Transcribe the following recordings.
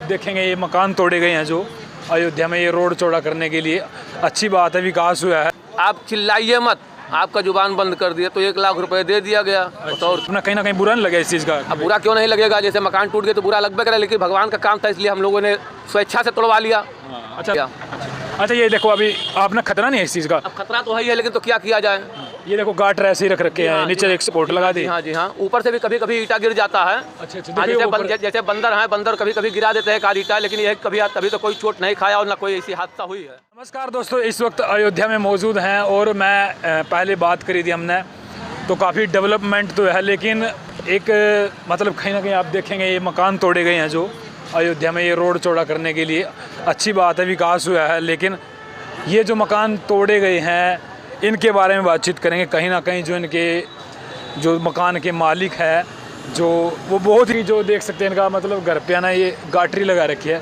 देखेंगे ये मकान तोड़े गए हैं जो अयोध्या में, ये रोड चौड़ा करने के लिए। अच्छी बात है, विकास हुआ है। आप चिल्लाइए मत, आपका जुबान बंद कर दिया तो 1 लाख रुपए दे दिया गया। और अपना कहीं ना कहीं बुरा नहीं लगा इस चीज़ का? अब बुरा क्यों नहीं लगेगा, जैसे मकान टूट गए तो बुरा लगभग करे, लेकिन भगवान का काम था इसलिए हम लोगों ने स्वेच्छा से तोड़वा लिया। अच्छा, ये देखो अभी आपने खतरा नहीं है इस चीज़ का? अब खतरा तो है ही है, लेकिन तो क्या किया जाए। ये देखो गाटर ऐसे ही रख रखे हैं, नीचे एक सपोर्ट लगा दी। हाँ जी हाँ, ऊपर से भी कभी कभी ईटा गिर जाता है। अच्छा, जैसे बंदर हैं, बंदर कभी कभी गिरा देते हैं ईटा, लेकिन यह कभी तो कोई चोट नहीं खाया और ना कोई ऐसी हादसा हुई है। नमस्कार दोस्तों, इस वक्त अयोध्या में मौजूद हैं और मैं पहले बात करी थी हमने, तो काफ़ी डेवलपमेंट तो है, लेकिन एक मतलब कहीं ना कहीं आप देखेंगे ये मकान तोड़े गए हैं जो अयोध्या में, ये रोड चौड़ा करने के लिए। अच्छी बात है, विकास हुआ है, लेकिन ये जो मकान तोड़े गए हैं इनके बारे में बातचीत करेंगे। कहीं ना कहीं जो इनके जो मकान के मालिक है जो वो बहुत ही, जो देख सकते हैं इनका मतलब घर पे ना ये गाटरी लगा रखी है।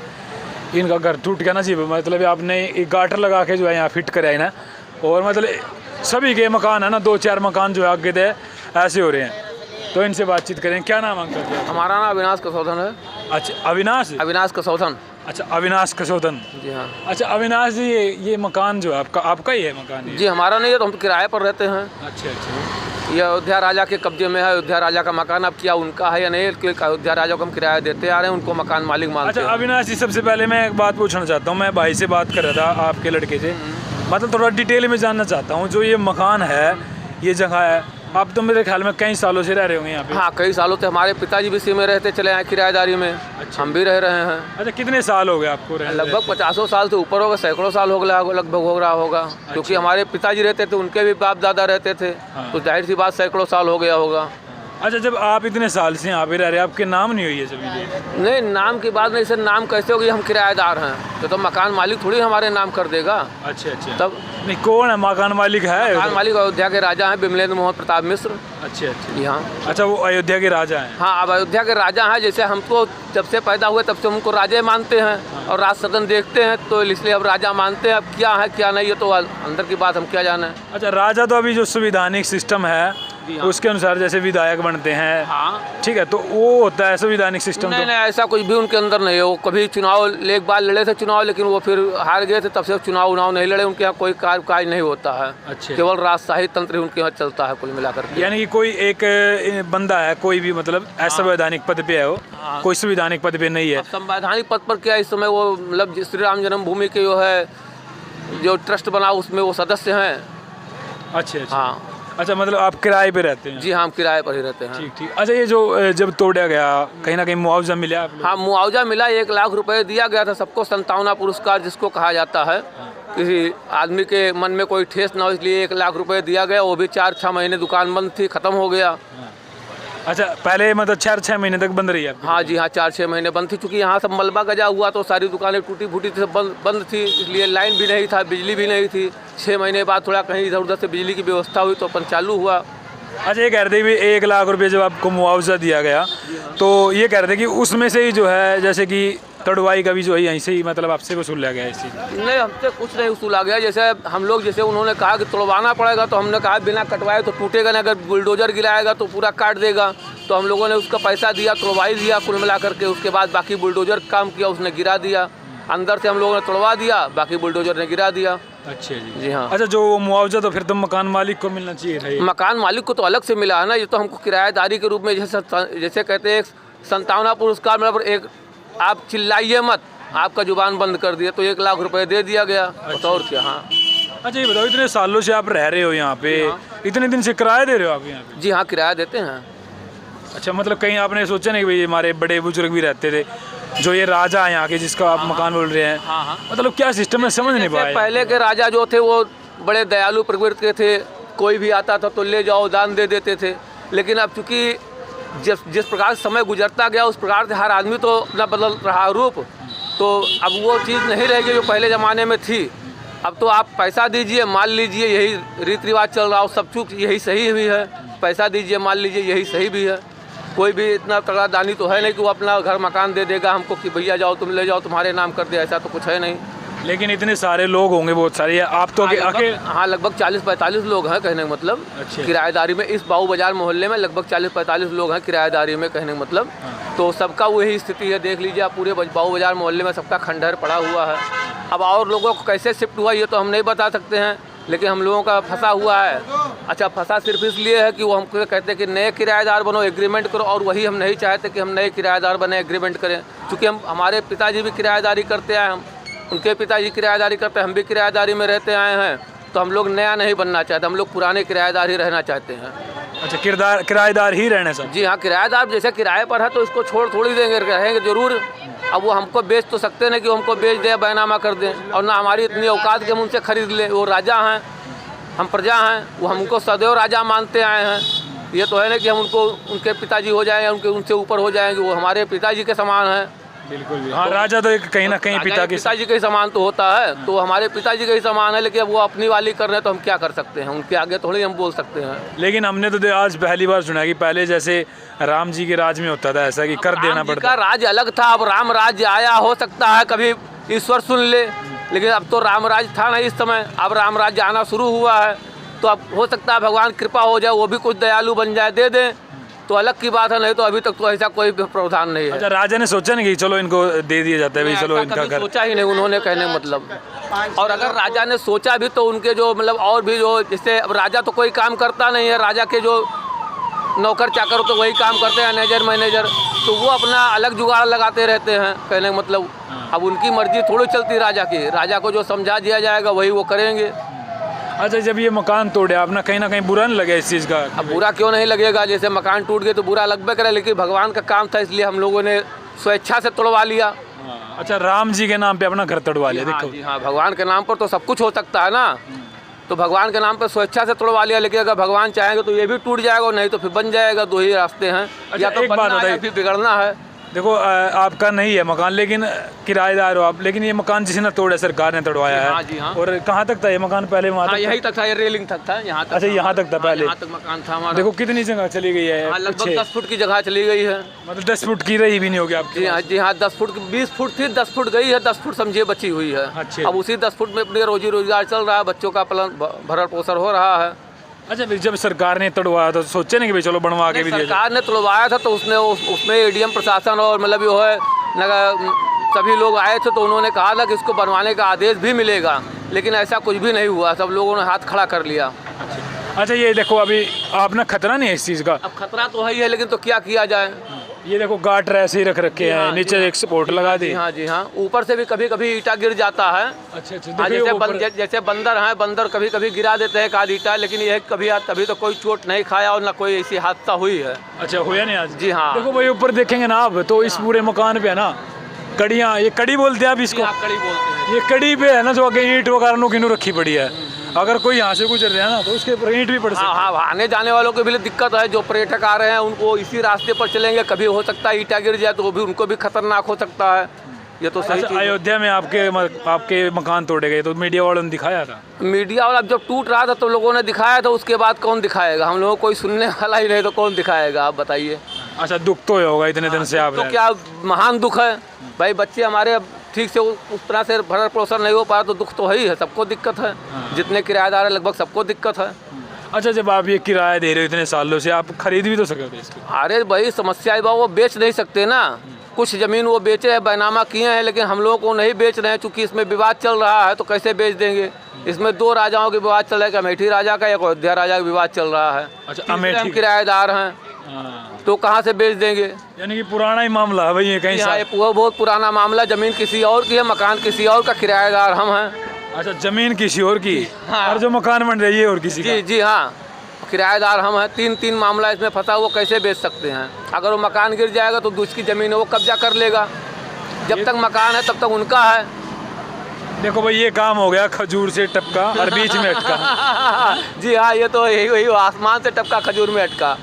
इनका घर टूट गया ना जी, मतलब आपने एक गाटर लगा के जो है यहाँ फिट कराया ना, और मतलब सभी के मकान है ना, 2-4 मकान जो है आगे दे ऐसे हो रहे हैं। तो इनसे बातचीत करें। क्या नाम अंकल जी? हमारा नाम अविनाश कसौधन है। अच्छा, अविनाश कसौधन। अच्छा, अविनाश कसौधन जी हाँ। अच्छा अविनाश जी, ये मकान जो है आपका ही है मकान? जी हमारा नहीं है, तो हम किराए पर रहते हैं। अच्छा। ये अयोध्या राजा के कब्जे में है, अयोध्या राजा का मकान। अब क्या उनका है या नहीं, क्योंकि अयोध्या राजा को हम किराया देते आ रहे हैं, उनको मकान मालिक मानते हैं। अच्छा अविनाश जी, सबसे पहले मैं एक बात पूछना चाहता हूँ। मैं भाई से बात कर रहा था, आपके लड़के से, मतलब थोड़ा डिटेल में जानना चाहता हूँ। जो ये मकान है, ये जगह है, आप तो मेरे ख्याल में कई सालों से रह रहे होंगे यहाँ पे? हाँ, कई सालों से। हमारे पिताजी भी इसी में रहते चले आए किराएदारी में। अच्छा। हम भी रह रहे हैं। अच्छा, कितने साल हो गए आपको रहते? लगभग 50 साल से ऊपर होगा, सैकड़ों साल हो गया लगभग हो रहा होगा। क्योंकि हमारे पिताजी रहते थे, उनके भी बाप दादा रहते थे। हाँ। तो जाहिर सी बात सैकड़ों साल हो गया होगा। अच्छा, जब आप इतने साल से यहाँ पे रह रहे हैं, आपके नाम नहीं हुई है जमीन? नहीं, नाम की बात नहीं सर, नाम कैसे होगी, हम किराएदार हैं। तो मकान मालिक थोड़ी हमारे नाम कर देगा। अच्छा। तब नहीं, कौन है मकान मालिक? है मकान मालिक अयोध्या के राजा हैं, बिमलेंद्र मोहन प्रताप मिश्र। अच्छा। जी हाँ। अच्छा, वो अयोध्या के राजा हैं? हाँ, अब अयोध्या के राजा हैं। जैसे हमको जब से पैदा हुए तब से उनको राजा मानते हैं और राज सदन देखते हैं, तो इसलिए अब राजा मानते हैं। अब क्या है क्या नहीं, ये तो अंदर की बात हम क्या जाने। अच्छा, राजा तो अभी जो संवैधानिक सिस्टम है उसके अनुसार जैसे विधायक बनते हैं। हाँ ठीक है, तो वो होता है संवैधानिक सिस्टम? नहीं, ऐसा कुछ भी उनके अंदर नहीं है। वो कभी चुनाव एक बार लड़े थे चुनाव, लेकिन वो फिर हार गए थे, तब से चुनाव नहीं लड़े। उनके यहाँ कोई काज नहीं होता है। अच्छा। केवल राजशाही तंत्र उनके यहाँ चलता है कुल मिलाकर के। यानी कि कोई एक बंदा है, कोई भी मतलब असंवैधानिक पद पे है वो? कोई संवैधानिक पद पे नहीं है? संवैधानिक पद पर क्या इस समय वो मतलब श्री राम जन्मभूमि के जो है जो ट्रस्ट बना उसमें वो सदस्य हैं। अच्छा। हाँ। अच्छा, मतलब आप किराए पे रहते हैं? जी हाँ, हम किराए पर ही रहते हैं। ठीक। अच्छा, ये जो जब तोड़ा गया, कहीं ना कहीं मुआवजा मिला आप लोगों को? हाँ, मुआवजा मिला। 1 लाख रुपए दिया गया था सबको। संतावना पुरस्कार जिसको कहा जाता है। किसी आदमी के मन में कोई ठेस ना हो, इसलिए 1 लाख रुपए दिया गया। वो भी 4-6 महीने दुकान बंद थी, खत्म हो गया। अच्छा, पहले मतलब 4-6 महीने तक बंद रही है? हाँ जी हाँ, 4-6 महीने बंद थी। चूँकि यहाँ सब मलबा गजा हुआ तो सारी दुकानें टूटी फूटी थी, बंद थी, इसलिए लाइन भी नहीं था, बिजली भी नहीं थी। 6 महीने बाद थोड़ा कहीं इधर उधर से बिजली की व्यवस्था हुई तो अपन चालू हुआ। अच्छा, ये कह रहे थे भी 1 लाख रुपये जब आपको मुआवजा दिया गया, तो ये कह रहे थे कि उसमें से ही जो है जैसे कि तड़वाई का भी जो है यहीं से ही मतलब आपसे वसूला गया? इस चीज़ नहीं, हमसे कुछ नहीं वसूला गया। जैसे हम लोग, जैसे उन्होंने कहा कि तोड़वाना पड़ेगा, तो हमने कहा बिना कटवाए तो टूटेगा नहीं, अगर बुलडोजर गिराएगा तो पूरा काट देगा। तो हम लोगों ने उसका पैसा दिया, तोड़वाई दिया कुल मिला करके। उसके बाद बाकी बुलडोजर काम किया, उसने गिरा दिया। अंदर से हम लोगों ने तोड़वा दिया, बाकी बुलडोजर ने गिरा दिया। अच्छा जी। जी हाँ। अच्छा, जो मुआवजा तो फिर तो मकान मालिक को मिलना चाहिए था? मकान मालिक को तो अलग से मिला है ना, ये तो हमको किराएदारी के रूप में जैसे कहते हैं संतावना पुरस्कार मिला। पर एक आप चिल्लाइए मत, आपका जुबान बंद कर दिया तो 1 लाख रुपए दे दिया गया। अच्छा। और क्या? हाँ। अच्छा, ये बताओ, इतने सालों से आप रह रहे हो यहाँ पे, इतने दिन से किराया दे रहे हो आप यहाँ पे? जी हाँ, किराया देते हैं। अच्छा, मतलब कहीं आपने सोचा नहीं कि भाई हमारे बड़े बुजुर्ग भी रहते थे, जो ये राजा है यहाँ के जिसका आप मकान बोल रहे हैं? हाँ। मतलब क्या सिस्टम है, समझ नहीं पाया। पहले के राजा जो थे वो बड़े दयालु प्रवृत्ति के थे। कोई भी आता था तो ले जाओ, दान दे देते थे। लेकिन अब चूँकि जिस प्रकार से समय गुजरता गया, उस प्रकार से हर आदमी तो अपना बदल रहा रूप, तो अब वो चीज़ नहीं रहेगी जो पहले ज़माने में थी। अब तो आप पैसा दीजिए, माल लीजिए, यही रीति रिवाज चल रहा हो। सब चूक यही सही भी है, पैसा दीजिए, माल लीजिए, यही सही भी है। कोई भी इतना तगड़ा दानी तो है नहीं कि वो अपना घर मकान दे देगा हमको कि भैया जाओ तुम ले जाओ, तुम्हारे नाम कर दे, ऐसा तो कुछ है नहीं। लेकिन इतने सारे लोग होंगे, बहुत सारे, आप तो हाँ लगभग 40-45 लोग हैं कहने का मतलब। अच्छा। किराएदारी में इस बाबू बाजार मोहल्ले में लगभग 40-45 लोग हैं किराएदारी में कहने का मतलब। तो सबका वही स्थिति है, देख लीजिए आप, पूरे बाबू बाजार मोहल्ले में सबका खंडहर पड़ा हुआ है। अब और लोगों को कैसे शिफ्ट हुआ ये तो हम नहीं बता सकते हैं, लेकिन हम लोगों का फंसा हुआ है। अच्छा, फंसा सिर्फ इसलिए है कि वो हमको कहते हैं कि नए किराएदार बनो, एग्रीमेंट करो, और वही हम नहीं चाहते कि हम नए किराएदार बने, एग्रीमेंट करें। क्योंकि हमारे पिताजी भी किराएदारी करते आए, हम उनके पिताजी किराएदारी करते हैं, हम भी किराएदारी में रहते आए हैं। तो हम लोग नया नहीं बनना चाहते, हम लोग पुराने किराएदार ही रहना चाहते हैं। अच्छा, किराएदार ही रहने सर? जी हाँ, किराएदार जैसे किराए पर है तो इसको छोड़ थोड़ी देंगे, रहेंगे जरूर। अब वो हमको बेच तो सकते नहीं कि हमको बेच दें, बैनामा कर दें, और ना हमारी इतनी औकात कि हम उनसे खरीद लें। वो राजा हैं, हम प्रजा हैं, वो हमको सदैव राजा मानते आए हैं। ये तो है ना कि हम उनको उनके पिताजी हो जाएं, उनसे ऊपर हो जाएंगे, वो हमारे पिताजी के समान हैं। बिल्कुल भी। हाँ, राजा तो एक कहीं ना कहीं पिताजी के ही समान तो होता है, तो हमारे पिताजी के ही समान है। लेकिन अब वो अपनी वाली कर रहे हैं तो हम क्या कर सकते हैं, उनके आगे थोड़ी हम बोल सकते हैं। लेकिन हमने तो आज पहली बार सुना कि पहले जैसे राम जी के राज में होता था ऐसा कि कर देना पड़ता। राज अलग था, अब राम राज्य आया, हो सकता है कभी ईश्वर सुन ले, लेकिन अब तो राम राज था नहीं इस समय, अब राम राज्य आना शुरू हुआ है। तो अब हो सकता है भगवान कृपा हो जाए, वो भी कुछ दयालु बन जाए, दे दें तो अलग की बात है, नहीं तो अभी तक तो ऐसा कोई प्रावधान नहीं है। अच्छा, राजा ने सोचा नहीं कि चलो इनको दे दिया जाता है भाई, चलो इनका घर? सोचा ही नहीं उन्होंने कहने मतलब। और अगर राजा ने सोचा भी तो उनके जो मतलब और भी जो, जैसे अब राजा तो कोई काम करता नहीं है, राजा के जो नौकर चाकर तो वही काम करते हैं, मैनेजर, तो वो अपना अलग जुगाड़ लगाते रहते हैं कहने मतलब। अब उनकी मर्जी थोड़ी चलती राजा की, राजा को जो समझा दिया जाएगा वही वो करेंगे। अच्छा, जब ये मकान तोड़े आप ना कहीं बुरा नहीं लगे इस चीज़ का? अब बुरा क्यों नहीं लगेगा, जैसे मकान टूट गए तो बुरा लगबे करे, लेकिन भगवान का काम था इसलिए हम लोगों ने स्वेच्छा से तोड़वा लिया। अच्छा, राम जी के नाम पे अपना घर तोड़वा लिया? देखो जी हाँ, भगवान के नाम पर तो सब कुछ हो सकता है ना, तो भगवान के नाम पर स्वेच्छा से तोड़वा लिया। लेकिन अगर भगवान चाहेंगे तो ये भी टूट जाएगा, नहीं तो फिर बन जाएगा। दो ही रास्ते हैं, या तो बनना है या फिर बिगड़ना है। देखो, आपका नहीं है मकान, लेकिन किराएदार हो आप, लेकिन ये मकान जिसने तोड़ा सरकार ने तोड़वाया है। जी हाँ। और कहाँ तक था ये मकान पहले? वहाँ तक यहीं तक था, ये रेलिंग तक था, यहाँ तक। अच्छा, यहाँ तक था पहले? यहाँ तक मकान था हमारा। देखो कितनी जगह चली गई है, लगभग 10 फुट की जगह चली गई है। मतलब 10 फुट की रही भी नहीं होगी आपकी? जी हाँ, 10 फुट, 20 फुट थी, 10 फुट गई है, 10 फुट समझिए बची हुई है। अच्छा। अब उसी 10 फुट में अपनी रोजी रोजगार चल रहा है, बच्चों का भरण पोषण हो रहा है। अच्छा, फिर जब सरकार ने तोड़वाया तो सोचे नहीं कि भाई चलो बनवा के भी दिया? सरकार ने तोड़वाया था तो उसमें एडीएम प्रशासन और मतलब जो है सभी लोग आए थे, तो उन्होंने कहा था कि इसको बनवाने का आदेश भी मिलेगा, लेकिन ऐसा कुछ भी नहीं हुआ, सब लोगों ने हाथ खड़ा कर लिया। अच्छा, ये देखो अभी आप ना खतरा नहीं है इस चीज़ का? अब खतरा तो है ही है, लेकिन तो क्या किया जाए। ये देखो गाटर ऐसे ही रख रखे हैं, नीचे एक सपोर्ट लगा दी। हाँ जी हाँ, ऊपर से भी कभी कभी ईटा गिर जाता है। अच्छा, जैसे बंदर हैं, बंदर कभी कभी गिरा देते हैं एक आध ईटा, लेकिन यह कभी तो कोई चोट नहीं खाया और ना कोई ऐसी हादसा हुई है। अच्छा, हुआ नहीं आज? जी हाँ। देखो भाई, ऊपर देखेंगे ना आप तो इस पूरे मकान पे है ना कड़ियाँ, ये कड़ी बोलते हैं आप इसको? कड़ी बोलते हैं। ये कड़ी पे है ना जो आगे ईंट वगैरह नो रखी पड़ी है, अगर कोई यहाँ से गुजर रहा है ना तो उसके ऊपर ईंट भी पड़ सकती है। हाँ, आने जाने वालों को भी दिक्कत है, जो पर्यटक आ रहे हैं उनको इसी रास्ते पर चलेंगे, कभी हो सकता है ईटा गिर जाए तो वो भी उनको भी खतरनाक हो सकता है। ये तो सही। अच्छा, अयोध्या में आपके मकान तोड़े गए तो मीडिया वालों ने दिखाया था? मीडिया वाला जब टूट रहा था तो लोगों ने दिखाया था, उसके बाद कौन दिखाएगा? हम लोगों को कोई सुनने वाला ही नहीं, तो कौन दिखाएगा आप बताइए। अच्छा, दुख तो होगा इतने दिन से आप? तो क्या महान दुख है भाई, बच्चे हमारे अब ठीक से उस तरह से भरण पोषण नहीं हो पाया तो दुख तो है ही है, सबको दिक्कत है। जितने किराएदार है लगभग सबको दिक्कत है। अच्छा, जब आप ये किराया दे रहे हो इतने सालों से, आप खरीद भी तो सकते इसको? अरे भाई, समस्या है वो बेच नहीं सकते ना, कुछ ज़मीन वो बेचे हैं, बैनामा किए हैं, लेकिन हम लोगों को नहीं बेच रहे हैं क्योंकि इसमें विवाद चल रहा है, तो कैसे बेच देंगे? इसमें 2 राजाओं के विवाद चल रहा है, एक अमेठी राजा का, एक अयोध्या राजा का विवाद चल रहा है। अच्छा, अमेठी हम किराएदार हैं तो कहाँ से बेच देंगे? यानी कि पुराना ही मामला है भाई ये कहीं? हाँ, ये बहुत पुराना मामला, जमीन किसी और की है, मकान किसी और का, किराएदार हम हैं। अच्छा, जमीन किसी और की? हाँ। और जो मकान बन रही है और किसी का? जी हाँ, किराएदार हम हैं। 3 मामला इसमें फंसा, वो कैसे बेच सकते हैं? अगर वो मकान गिर जाएगा तो दूसरी ज़मीन है वो कब्जा कर लेगा, जब तक मकान है तब तक उनका है। देखो भाई, ये काम हो गया खजूर से टपका और बीच में अटका। जी हाँ, ये तो यही आसमान से टपका खजूर में अटका।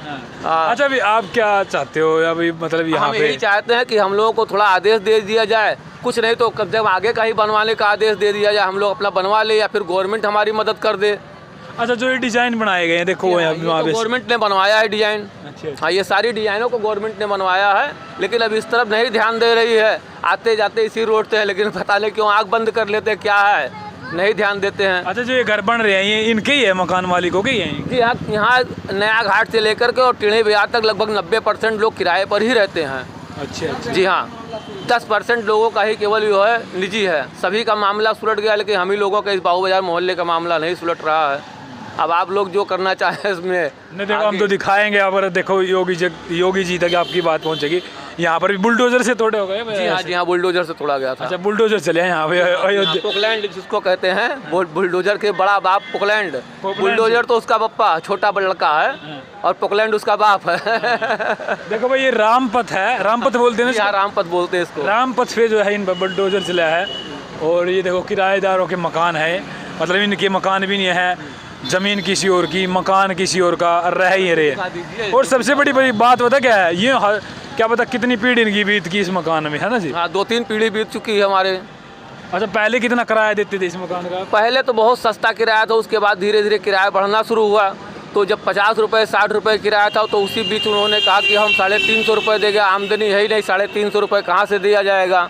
अच्छा, अभी आप क्या चाहते हो अभी, मतलब यहाँ पे? यही चाहते हैं कि हम लोगों को थोड़ा आदेश दे दिया जाए, कुछ नहीं तो जब आगे का ही बनवाने का आदेश दे दिया जाए, हम लोग अपना बनवा ले, या फिर गवर्नमेंट हमारी मदद कर दे। अच्छा, जो ये डिजाइन बनाए गए हैं देखो हाँ, यहाँ ये वहाँ तो पे। गवर्नमेंट ने बनवाया है डिजाइन। अच्छा, हाँ, ये सारी डिजाइनों को गवर्नमेंट ने बनवाया है, लेकिन अब इस तरफ नहीं ध्यान दे रही है। आते जाते इसी रोड से है, लेकिन पता नहीं क्यों आँख बंद कर लेते हैं, क्या है, नहीं ध्यान देते हैं। अच्छा, जो ये घर बन रहे हैं ये इनके ही है, मकान मालिकों के ही हैं? जी हाँ, यहाँ नया घाट से लेकर के और टेढ़े बाजार तक लगभग 90% लोग किराए पर ही रहते हैं। अच्छा अच्छा। जी हाँ, 10% लोगों का ही केवल जो है निजी है। सभी का मामला सुलट गया, लेकिन हम ही लोगों का इस बाबू बाजार मोहल्ले का मामला नहीं सुलट रहा है। अब आप लोग जो करना चाहें इसमें नहीं देखो, हम तो दिखाएंगे यहाँ पर। देखो योगी जी तक आपकी बात पहुँचेगी। यहाँ पर भी बुलडोजर से तोड़े हो गए? जी हाँ, बुलडोजर से तोड़ा गया था। अच्छा, बुलडोजर चले हैं यहाँ पे अयोध्या। पोकलैंड जिसको कहते हैं, बुलडोजर के बड़ा बाप पोकलैंड। बुलडोजर तो उसका पप्पा छोटा लड़का है, और पोकलैंड उसका बाप है। देखो भाई, ये रामपथ है, रामपथ बोलते हैं ना? रामपथ बोलते हैं इसको। रामपथ पे जो है इन पर बुलडोजर चला है। और ये देखो किराएदारों के मकान है, मतलब इनके मकान भी नहीं है, जमीन किसी और की, मकान किसी और का, रह ही रहे। और सबसे बड़ी बात पता क्या है, ये क्या पता कितनी पीढ़ी इनकी बीत की इस मकान में, है ना जी? हाँ, 2-3 पीढ़ी बीत चुकी है हमारे। अच्छा, पहले कितना किराया देते थे इस मकान का? पहले तो बहुत सस्ता किराया था, उसके बाद धीरे धीरे किराया बढ़ना शुरू हुआ। तो जब 50 रुपये 60 रुपये किराया था, तो उसी बीच उन्होंने कहा कि हम 350 रुपये देंगे। आमदनी है ही नहीं, 350 रुपये कहाँ से दिया जाएगा।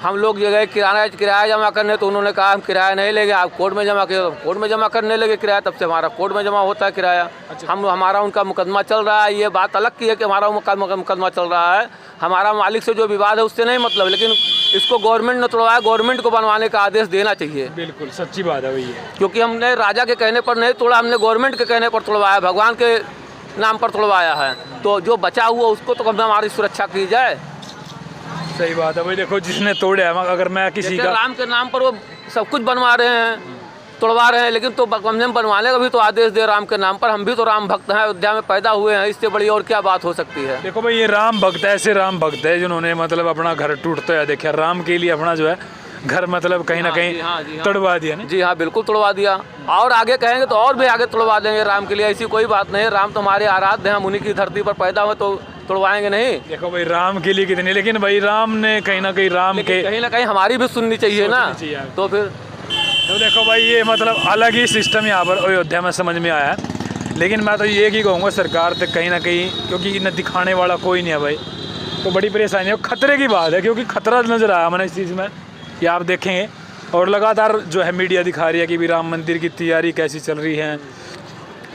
हम लोग जो गए किराया जमा करने, तो उन्होंने कहा हम किराया नहीं लेंगे, आप कोर्ट में जमा किए। कोर्ट में जमा करने लगे किराया, तब से हमारा कोर्ट में जमा होता है किराया। हमारा उनका मुकदमा चल रहा है। ये बात अलग की है कि हमारा मुकदमा चल रहा है, हमारा मालिक से जो विवाद है उससे नहीं मतलब, लेकिन इसको गवर्नमेंट ने तोड़वाया। गवर्नमेंट को बनवाने का आदेश देना चाहिए। बिल्कुल सच्ची बात है भैया, क्योंकि हमने राजा के कहने पर नहीं तोड़ा, हमने गवर्नमेंट के कहने पर तोड़वाया, भगवान के नाम पर तोड़वाया है। तो जो बचा हुआ उसको तो कम से कम हमारी सुरक्षा की जाए। सही बात है भाई। देखो, जिसने तोड़े है, अगर मैं किसी का राम के नाम पर वो सब कुछ बनवा रहे हैं, तोड़वा रहे हैं, लेकिन तो कम से कम बनवाने का भी तो आदेश दे राम के नाम पर। हम भी तो राम भक्त हैं, अयोध्या में पैदा हुए हैं, इससे बड़ी और क्या बात हो सकती है। देखो भाई, ये राम भक्त है, ऐसे राम भक्त है जिन्होंने मतलब अपना घर टूटता है देखा, राम के लिए अपना जो है घर मतलब कहीं ना कहीं तोड़वा दिया ना? जी हाँ, बिल्कुल तोड़वा दिया। और आगे कहेंगे तो और भी आगे तोड़वा देंगे राम के लिए, ऐसी कोई बात नहीं है। राम तो हमारे आराध्य हैं, हम उन्हीं की धरती पर पैदा हुए, तो तोड़वाएंगे नहीं। देखो भाई, राम के लिए कितनी, लेकिन भाई राम ने कहीं ना कहीं कहीं ना कहीं हमारी भी सुननी चाहिए ना। तो फिर तो देखो भाई, ये मतलब अलग ही सिस्टम यहाँ पर अयोध्या में समझ में आया है। लेकिन मैं तो ये ही कहूँगा सरकार तक कहीं ना कहीं, क्योंकि इन्हें दिखाने वाला कोई नहीं है भाई, तो बड़ी परेशानी है। खतरे की बात है, क्योंकि खतरा नज़र आया मैंने इस चीज़ में, ये आप देखेंगे। और लगातार जो है मीडिया दिखा रही है कि भी राम मंदिर की तैयारी कैसी चल रही है,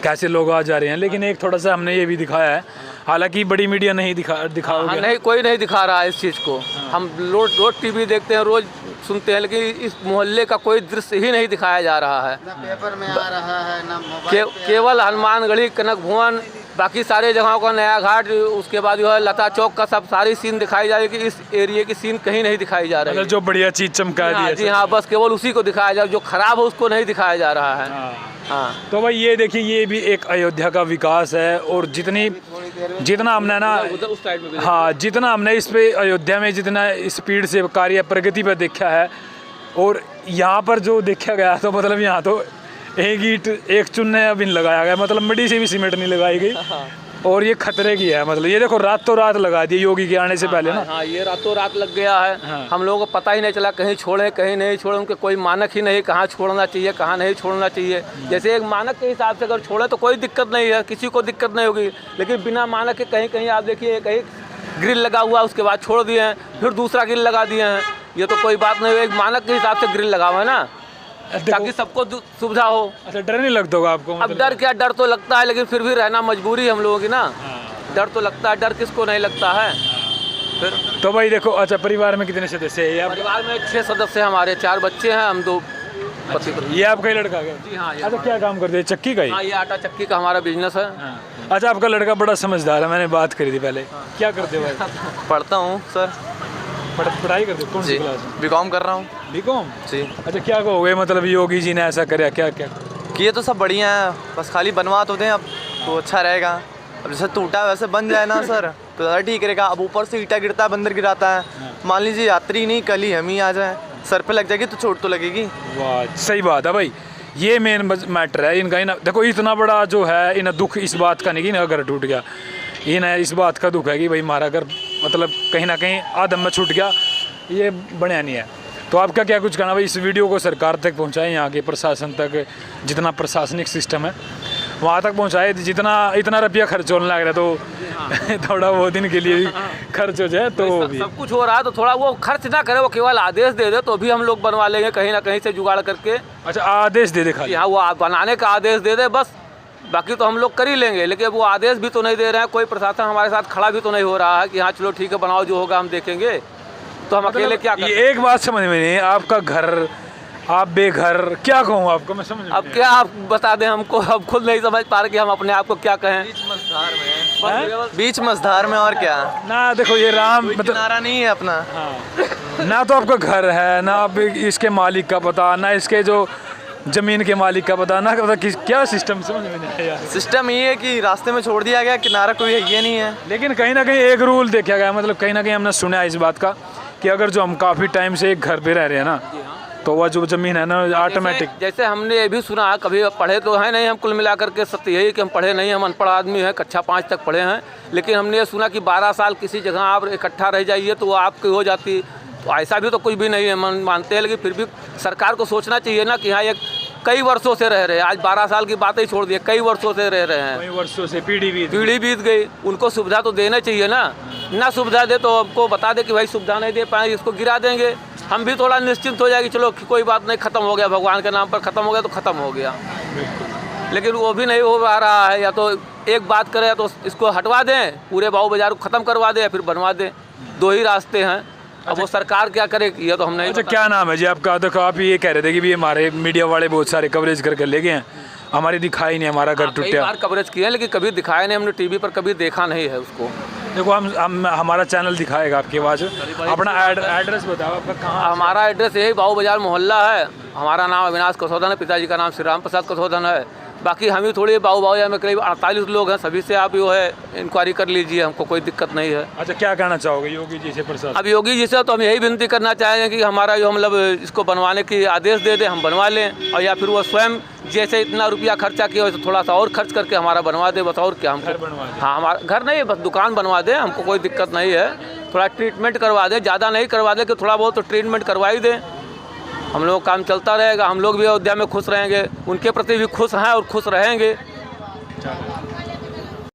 कैसे लोग आ जा रहे हैं। लेकिन एक थोड़ा सा हमने ये भी दिखाया है, हालांकि बड़ी मीडिया नहीं दिखाओगे। नहीं, कोई नहीं दिखा रहा है इस चीज़ को। हम रोज टीवी देखते हैं, रोज सुनते हैं, लेकिन इस मोहल्ले का कोई दृश्य ही नहीं दिखाया जा रहा है। ना पेपर में आ रहा है, ना मोबाइल केवल हनुमानगढ़ी, कनक भुवन, बाकी सारे जगहों का नया घाट, उसके बाद जो है लता चौक का सब सारी सीन दिखाई जा रही है, कि इस एरिया की सीन कहीं नहीं दिखाई जा रही है। जो बढ़िया चीज़ चमका दी है। जी हाँ, बस केवल उसी को दिखाया जा, जो खराब है उसको नहीं दिखाया जा रहा है। हाँ, तो भाई ये देखिए, ये भी एक अयोध्या का विकास है। और जितना हमने ना, उस साइड में हाँ, जितना हमने इस पे अयोध्या में जितना स्पीड से कार्य प्रगति पर देखा है, और यहाँ पर जो देखा गया, तो मतलब यहाँ तो एक ईंट एक चुन्ने अभी लगाया गया, मतलब मड्डी से भी सीमेंट नहीं लगाई गई। और ये खतरे की है, मतलब ये देखो रातों रात लगा दी योगी के आने से पहले ना। हाँ, ये रातों रात लग गया है। हम लोगों को पता ही नहीं चला, कहीं छोड़े कहीं नहीं छोड़े, उनके कोई मानक ही नहीं, कहाँ छोड़ना चाहिए कहाँ नहीं छोड़ना चाहिए। जैसे एक मानक के हिसाब से अगर छोड़े तो कोई दिक्कत नहीं है, किसी को दिक्कत नहीं होगी, लेकिन बिना मानक के कहीं कहीं आप देखिए, कहीं ग्रिल लगा हुआ, उसके बाद छोड़ दिए हैं, फिर दूसरा ग्रिल लगा दिए हैं। ये तो कोई बात नहीं है, एक मानक के हिसाब से ग्रिल लगा हुआ है ना, ताकि सबको सुविधा हो। अच्छा, डर नहीं लगता होगा आपको? अब डर क्या, डर तो लगता है, लेकिन फिर भी रहना मजबूरी है हम लोगों की ना। डर तो लगता है, डर किसको नहीं लगता है। फिर तो भाई देखो, अच्छा परिवार में कितने सदस्य हैं? परिवार में 6 सदस्य हैं हमारे, 4 बच्चे हैं, हम 2 पति पत्नी। ये आपका ही लड़का है? जी हाँ। अच्छा, क्या काम करते हैं? चक्की का ही? हाँ, ये आटा चक्की का हमारा बिजनेस है। अच्छा, आपका लड़का बड़ा समझदार है, मैंने बात करी थी पहले। क्या करते हो भाई? पढ़ता हूँ सर। पढ़ाई करते हो? कौन सी क्लास में? बीकॉम कर रहा हूँ। बीकॉम जी। अच्छा, क्या कहोगे, मतलब योगी जी ने ऐसा कराया, क्या क्या किए तो सब बढ़िया है, बस खाली बनवा तो दें अब तो अच्छा रहेगा। अब जैसे टूटा वैसे बन जाए ना सर, तो ज़्यादा ठीक रहेगा। अब ऊपर से ईटा गिरता है, बंदर गिराता है, मान लीजिए यात्री नहीं कल ही हम ही आ जाए, सर पे लग जाएगी तो चोट तो लगेगी। वाह, सही बात है भाई, ये मेन मैटर है इनका। इन देखो, इतना बड़ा जो है इन दुख इस बात का नहीं कि इनका घर टूट गया, इन्हें इस बात का दुख है कि भाई हमारा घर मतलब कहीं ना कहीं आदम में छूट गया, ये बढ़िया नहीं है। तो आपका क्या कुछ कहना भाई, इस वीडियो को सरकार तक पहुंचाएं, यहाँ के प्रशासन तक, जितना प्रशासनिक सिस्टम है वहाँ तक पहुँचाए, जितना इतना रुपया खर्च होने लग रहा है तो थोड़ा बहुत दिन के लिए भी खर्च हो जाए तो भी। सब कुछ हो रहा है तो थोड़ा वो खर्च ना करे, वो केवल आदेश दे दे तो भी हम लोग बनवा लेंगे कहीं ना कहीं से जुगाड़ करके। अच्छा, आदेश दे दे खाली? यहाँ वो बनाने का आदेश दे दे बस, बाकी तो हम लोग कर ही लेंगे। लेकिन वो आदेश भी तो नहीं दे रहे हैं, कोई प्रशासन हमारे साथ खड़ा भी तो नहीं हो रहा है कि हाँ चलो ठीक है बनाओ, जो होगा हम देखेंगे। तो हम अकेले क्या करें? ये एक बात समझ में नहीं, आपका घर, आप बेघर, क्या कहूँ आपको मैं समझ। अब क्या आप बता दें हमको, अब खुद नहीं समझ पा रहे कि हम अपने आप को क्या कहें। बीच मझधार में और क्या ना। देखो ये राम मतलब किनारा नहीं है अपना। हाँ। ना तो आपका घर है, ना आप इसके मालिक का पता, ना इसके जो जमीन के मालिक का पता, ना पता क्या सिस्टम समझ में नहीं आया। सिस्टम ये है कि रास्ते में छोड़ दिया गया, किनारा कोई है ये नहीं है। लेकिन कहीं ना कहीं एक रूल देखा गया, मतलब कहीं ना कहीं हमने सुना है इस बात का कि अगर जो हम काफ़ी टाइम से एक घर पे रह रहे हैं ना, तो वह जो ज़मीन है ना ऑटोमेटिक। जैसे हमने ये भी सुना है, कभी पढ़े तो है नहीं हम, कुल मिलाकर के सत्य यही कि हम पढ़े नहीं, हम अनपढ़ आदमी हैं, कक्षा 5 तक पढ़े हैं। लेकिन हमने ये सुना कि 12 साल किसी जगह आप इकट्ठा रह जाइए तो वो आपकी हो जाती। तो ऐसा भी तो कुछ भी नहीं है, मानते हैं, लेकिन फिर भी सरकार को सोचना चाहिए ना कि हाँ ये कई वर्षों से रह रहे हैं, आज 12 साल की बात ही छोड़ दिए, कई वर्षों से रह रहे हैं, कई वर्षों से पीढ़ी बीत गई। उनको सुविधा तो देना चाहिए ना सुविधा दे तो हमको बता दे कि भाई सुविधा नहीं दे पाए, इसको गिरा देंगे, हम भी थोड़ा निश्चिंत हो जाएगी, चलो कोई बात नहीं, ख़त्म हो गया, भगवान के नाम पर ख़त्म हो गया तो ख़त्म हो गया। लेकिन वो भी नहीं हो पा रहा है, या तो एक बात करें तो इसको हटवा दें, पूरे बाऊ बाजार को ख़त्म करवा दें, या फिर बनवा दें, दो ही रास्ते हैं। अब वो सरकार क्या करे ये तो हम नहीं। अच्छा, क्या नाम है जी आपका? देखो आप ये कह रहे थे कि भी हमारे मीडिया वाले बहुत सारे कवरेज करके ले गए हैं, हमारी दिखाई नहीं, हमारा घर कई टूटा। बार कवरेज किए हैं लेकिन कभी दिखाया नहीं, हमने टीवी पर कभी देखा नहीं है उसको। देखो हम हमारा चैनल दिखाएगा आपकी आवाज़। अपना एड्रेस बताओ आपका, कहाँ? हमारा एड्रेस यही बाऊ बाजार मोहल्ला है, हमारा नाम अविनाश कसौधन है, पिताजी का नाम श्री राम प्रसाद कसौधन है। बाकी हम ही थोड़ी बाऊ बाजार में करीब 48 लोग हैं, सभी से आप जो है इंक्वायरी कर लीजिए, हमको कोई दिक्कत नहीं है। अच्छा, क्या कहना चाहोगे योगी जी से, प्रशासन? अब योगी जी से तो हम यही विनती करना चाहेंगे कि हमारा जो मतलब इसको बनवाने की आदेश दे दे, हम बनवा लें, और या फिर वो स्वयं जैसे इतना रुपया खर्चा किया वैसे थोड़ा सा और खर्च करके हमारा बनवा दे, बस और क्या हमको। हाँ, हमारा घर नहीं, बस दुकान बनवा दे, हमको कोई दिक्कत नहीं है। थोड़ा ट्रीटमेंट करवा दे, ज़्यादा नहीं करवा दे कि थोड़ा बहुत तो ट्रीटमेंट करवा ही दें, हम लोग काम चलता रहेगा, हम लोग भी अयोध्या में खुश रहेंगे, उनके प्रति भी खुश हैं और खुश रहेंगे।